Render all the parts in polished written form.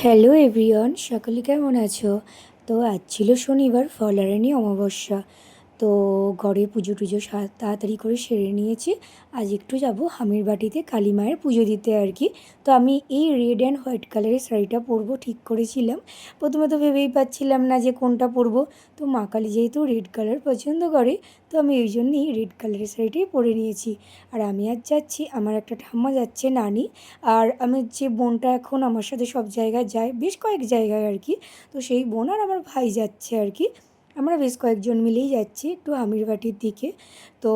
Hello everyone, সকলে কেমন আছো? তো আজ ছিল শনিবার, ফলারানি অমাবস্যা। তো ঘরে পুজো টুজো তাড়াতাড়ি করে সেরে নিয়েছি। আজ একটু যাব হামির বাটিতে কালী মায়ের পুজো দিতে আর কি। তো আমি এই রেড অ্যান্ড হোয়াইট কালারের শাড়িটা পরবো ঠিক করেছিলাম। প্রথমে তো ভেবেই পাচ্ছিলাম না যে কোনটা পরবো। তো মা কালী যেহেতু রেড কালার পছন্দ করে, তো আমি এই জন্যই রেড কালারের শাড়িটাই পরে নিয়েছি। আর আমি আজ যাচ্ছি, আমার একটা ঠাম্মা যাচ্ছে নানি, আর আমার যে বোনটা এখন আমার সাথে সব জায়গায় যায়, বেশ কয়েক জায়গায় আর কি। তো সেই বোন আর আমার ভাই যাচ্ছে আর কি। আমরা বেশ কয়েকজন মিলেই যাচ্ছি একটু আমিরবাটির দিকে। তো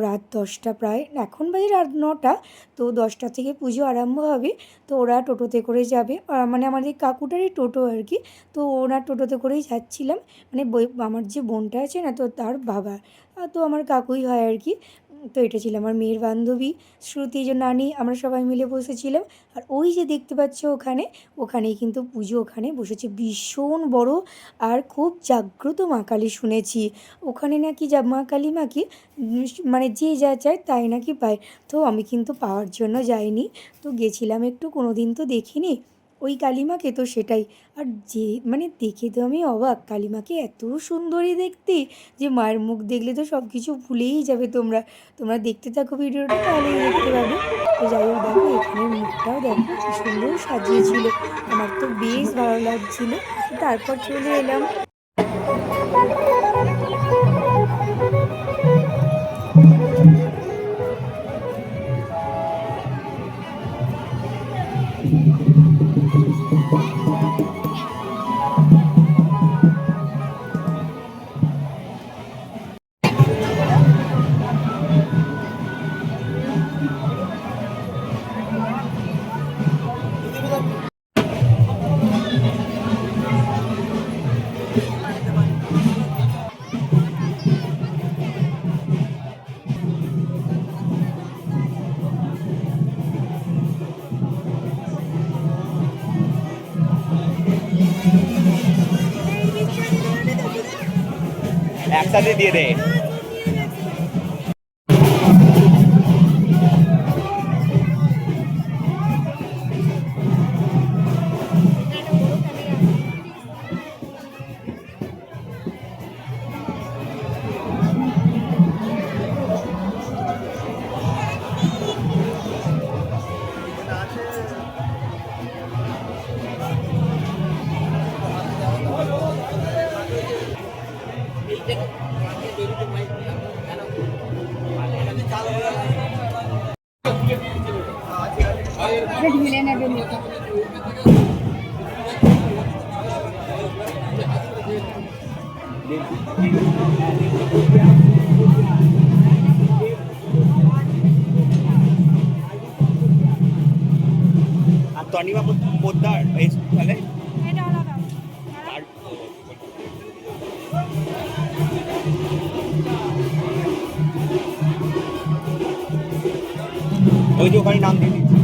রাত 10টা প্রায়, এখন বাজে রাত 9টা। তো 10টা থেকে পুজো আরম্ভ হবে। তো ওরা টোটোতে করে যাবে, মানে আমাদের কাকুটারই টোটো আর কি। তো ওনার টোটোতে করেই যাচ্ছিলাম। মানে আমার যে বোনটা আছে না, তো তার বাবা, তো আমার কাকুই হয় আর কি। তো এটা ছিল আমার মেয়ের বান্ধবী শ্রুতি, যে নানি, আমরা সবাই মিলে বসেছিলাম। আর ওই যে দেখতে পাচ্ছ ওখানেই কিন্তু পুজো, ওখানে বসেছে ভীষণ বড় আর খুব জাগ্রত মা কালী শুনেছি। ওখানে নাকি যা মা কালী মাকে মানে যে যা চায় তাই নাকি পায়। তো আমি কিন্তু পাওয়ার জন্য যাইনি, তো গেছিলাম একটু, কোনো দিন তো দেখিনি ওই কালিমাকে, তো সেটাই। আর যে মানে দেখে তো আমি অবাক, কালিমাকে এত সুন্দরী দেখতে যে মায়ের মুখ দেখলে তো সব কিছু ভুলেই যাবে। তোমরা তোমরা দেখতে থাকো ভিডিওটা, তাহলেই দেখতে পাবে। তো যাই হোক, দেখো এখানের মুখটাও দেখো কি সুন্দর সাজিয়েছিল, আমার তো বেশ ভালো লাগছিল। তো তারপর চলে এলাম। একসাথে দিয়ে দে। ঢেলে নেবে মেয়েটা। আর তনিমা পোদ্দার তাহলে আর ওই যে ওখানে নাম দিয়ে দিচ্ছি।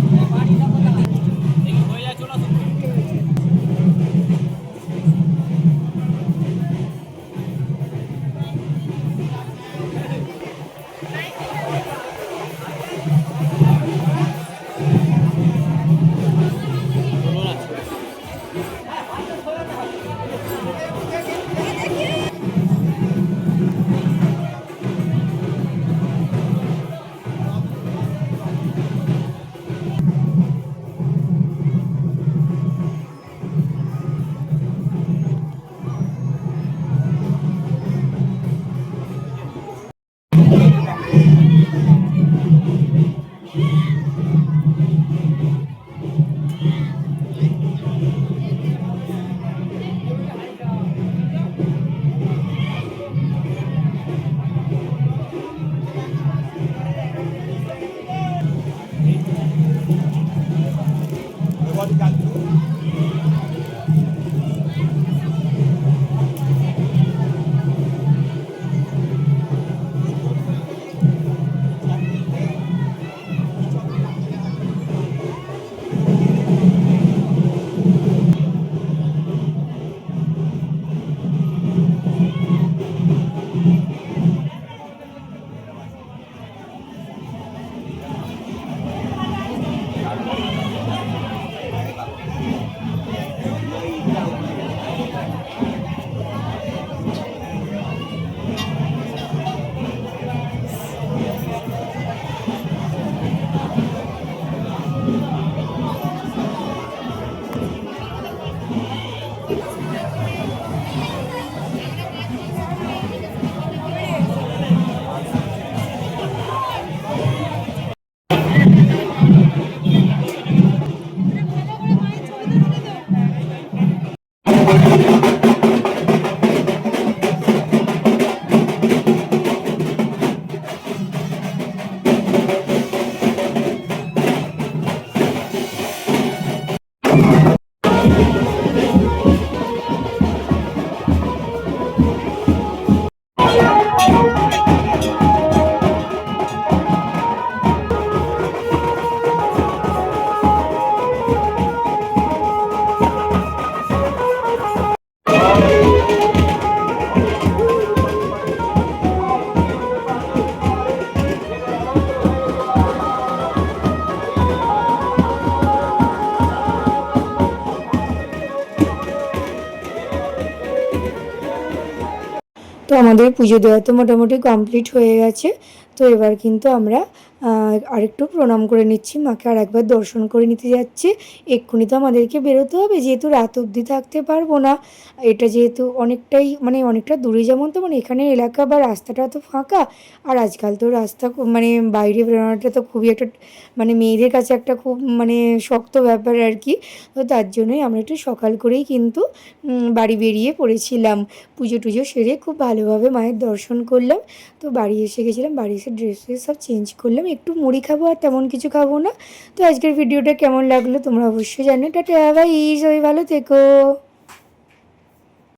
তো আমাদের পুজো দেওয়া তো মোটামুটি কমপ্লিট হয়ে গেছে। তো এবার কিন্তু আমরা আরেকটু প্রণাম করে নিচ্ছি, মাকে আর একবার দর্শন করে নিতে যাচ্ছি। এক্ষুনি তো আমাদেরকে বেরোতে হবে, যেহেতু রাত অবধি থাকতে পারবো না। এটা যেহেতু অনেকটাই মানে অনেকটা দূরে, যেমন তো মানে এখানে এলাকা বা রাস্তাটা তো ফাঁকা। আর আজকাল তো রাস্তা মানে বাইরে বেরোনোটা তো খুবই একটা মানে মেয়েদের কাছে একটা খুব মানে শক্ত ব্যাপার আর কি। তো তার জন্যই আমরা একটু সকাল করেই কিন্তু বাড়ি বেরিয়ে পড়েছিলাম। পুজো টুজো সেরে খুব ভালোভাবে মায়ের দর্শন করলাম। তো বাড়ি এসে গেছিলাম, বাড়ি এসে ড্রেস ফ্রেস সব চেঞ্জ করলাম, একটু মুড়ি খাবো আর তেমন কিছু খাবো না। তো আজকের ভিডিওটা কেমন লাগলো তোমরা অবশ্যই জানো। টাটা বাই, সবাই ভালো থেকো।